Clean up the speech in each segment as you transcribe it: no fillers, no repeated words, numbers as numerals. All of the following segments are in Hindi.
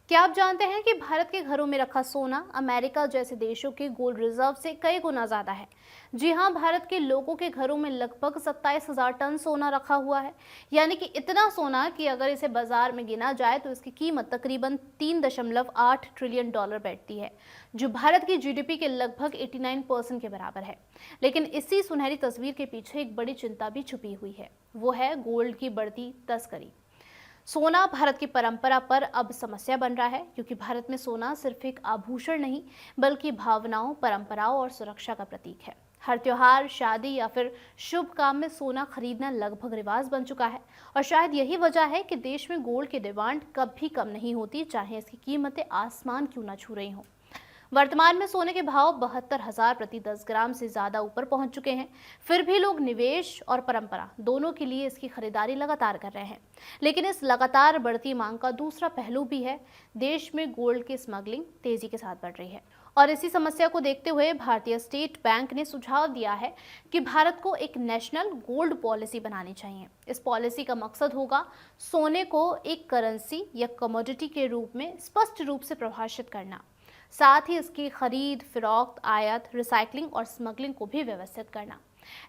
क्या आप जानते हैं कि भारत के घरों में रखा सोना अमेरिका जैसे देशों के गोल्ड रिजर्व से कई गुना ज्यादा है। जी हां, भारत के लोगों के घरों में लगभग 27,000 टन सोना रखा हुआ है। यानी कि इतना सोना कि अगर इसे बाजार में गिना जाए तो इसकी कीमत तकरीबन 3.8 ट्रिलियन डॉलर बैठती है, जो भारत की जीडीपी के लगभग 89% के बराबर है। लेकिन इसी सुनहरी तस्वीर के पीछे एक बड़ी चिंता भी छुपी हुई है, वो है गोल्ड की बढ़ती तस्करी। सोना भारत की परंपरा पर अब समस्या बन रहा है, क्योंकि भारत में सोना सिर्फ एक आभूषण नहीं बल्कि भावनाओं, परंपराओं और सुरक्षा का प्रतीक है। हर त्योहार, शादी या फिर शुभ काम में सोना खरीदना लगभग रिवाज बन चुका है। और शायद यही वजह है कि देश में गोल्ड की डिमांड कभी कम नहीं होती, चाहे इसकी कीमतें आसमान क्यों ना छू रही हों। वर्तमान में सोने के भाव 72,000 प्रति 10 ग्राम से ज्यादा ऊपर पहुंच चुके हैं। फिर भी लोग निवेश और परंपरा दोनों के लिए इसकी खरीदारी लगातार कर रहे हैं। लेकिन इस लगातार बढ़ती मांग का दूसरा पहलू भी है। देश में गोल्ड की स्मगलिंग तेजी के साथ बढ़ रही है। और इसी समस्या को देखते हुए भारतीय स्टेट बैंक ने सुझाव दिया है कि भारत को एक नेशनल गोल्ड पॉलिसी बनानी चाहिए। इस पॉलिसी का मकसद होगा सोने को एक करेंसी या कमोडिटी के रूप में स्पष्ट रूप से परिभाषित करना, साथ ही इसकी खरीद, फिरौख्त, आयात, रिसाइकलिंग और स्मगलिंग को भी व्यवस्थित करना।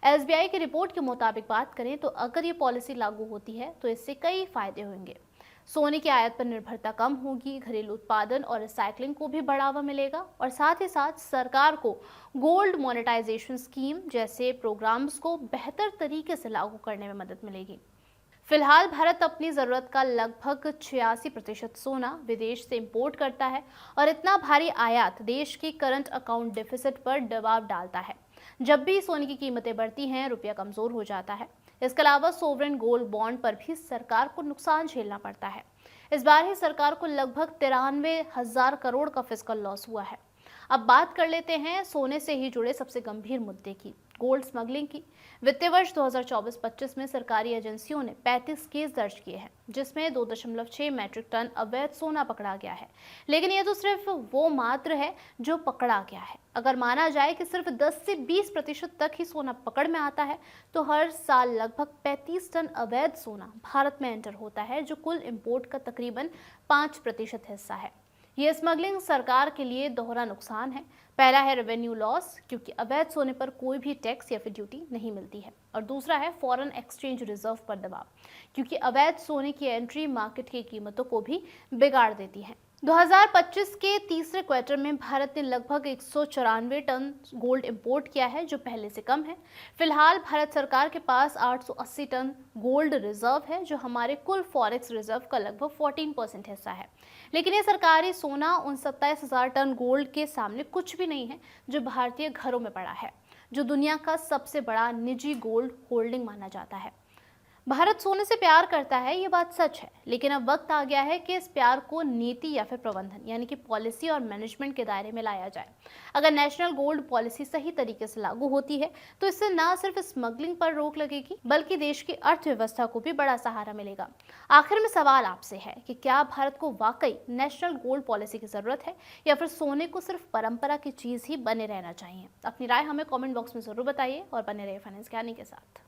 एसबीआई की रिपोर्ट के मुताबिक बात करें तो अगर ये पॉलिसी लागू होती है तो इससे कई फायदे होंगे। सोने की आयात पर निर्भरता कम होगी, घरेलू उत्पादन और रिसाइकलिंग को भी बढ़ावा मिलेगा और साथ ही साथ सरकार को गोल्ड मोनेटाइजेशन स्कीम जैसे प्रोग्राम्स को बेहतर तरीके से लागू करने में मदद मिलेगी। फिलहाल भारत अपनी जरूरत का लगभग 86% सोना विदेश से इंपोर्ट करता है और इतना भारी आयात देश की करंट अकाउंट डेफिसिट पर दबाव डालता है। जब भी सोने की कीमतें बढ़ती हैं, रुपया कमजोर हो जाता है। इसके अलावा सोवरेन गोल्ड बॉन्ड पर भी सरकार को नुकसान झेलना पड़ता है। इस बार ही सरकार को लगभग 93,000 करोड़ का फिस्कल लॉस हुआ है। अब बात कर लेते हैं सोने से ही जुड़े सबसे गंभीर मुद्दे की, गोल्ड स्मगलिंग की। वित्तीय वर्ष 2024-25 में सरकारी एजेंसियों ने 35 केस दर्ज किए हैं, जिसमें 2.6 मैट्रिक टन अवैध सोना पकड़ा गया है। लेकिन यह तो सिर्फ वो मात्र है जो पकड़ा गया है। अगर माना जाए कि सिर्फ 10 से 20% तक ही सोना पकड़ में आता है, तो हर साल लगभग 35 टन अवैध सोना भारत में एंटर होता है, जो कुल इंपोर्ट का तकरीबन 5% हिस्सा है। ये स्मगलिंग सरकार के लिए दोहरा नुकसान है। पहला है रेवेन्यू लॉस, क्योंकि अवैध सोने पर कोई भी टैक्स या फिर ड्यूटी नहीं मिलती है। और दूसरा है फॉरेन एक्सचेंज रिजर्व पर दबाव, क्योंकि अवैध सोने की एंट्री मार्केट की कीमतों को भी बिगाड़ देती है। 2025 के तीसरे क्वार्टर में भारत ने लगभग 194 टन गोल्ड इंपोर्ट किया है, जो पहले से कम है। फिलहाल भारत सरकार के पास 880 टन गोल्ड रिजर्व है, जो हमारे कुल फॉरेक्स रिजर्व का लगभग 14% हिस्सा है। लेकिन ये सरकारी सोना उन 27,000 टन गोल्ड के सामने कुछ भी नहीं है, जो भारतीय घरों में पड़ा है, जो दुनिया का सबसे बड़ा निजी गोल्ड होल्डिंग माना जाता है। भारत सोने से प्यार करता है, ये बात सच है, लेकिन अब वक्त आ गया है कि इस प्यार को नीति या फिर प्रबंधन यानी कि पॉलिसी और मैनेजमेंट के दायरे में लाया जाए। अगर नेशनल गोल्ड पॉलिसी सही तरीके से लागू होती है तो इससे न सिर्फ स्मगलिंग पर रोक लगेगी, बल्कि देश की अर्थव्यवस्था को भी बड़ा सहारा मिलेगा। आखिर में सवाल आपसे है कि क्या भारत को वाकई नेशनल गोल्ड पॉलिसी की जरूरत है, या फिर सोने को सिर्फ परंपरा की चीज ही बने रहना चाहिए? अपनी राय हमें कॉमेंट बॉक्स में जरूर बताइए और बने रहिए फाइनेंस ज्ञानी के साथ।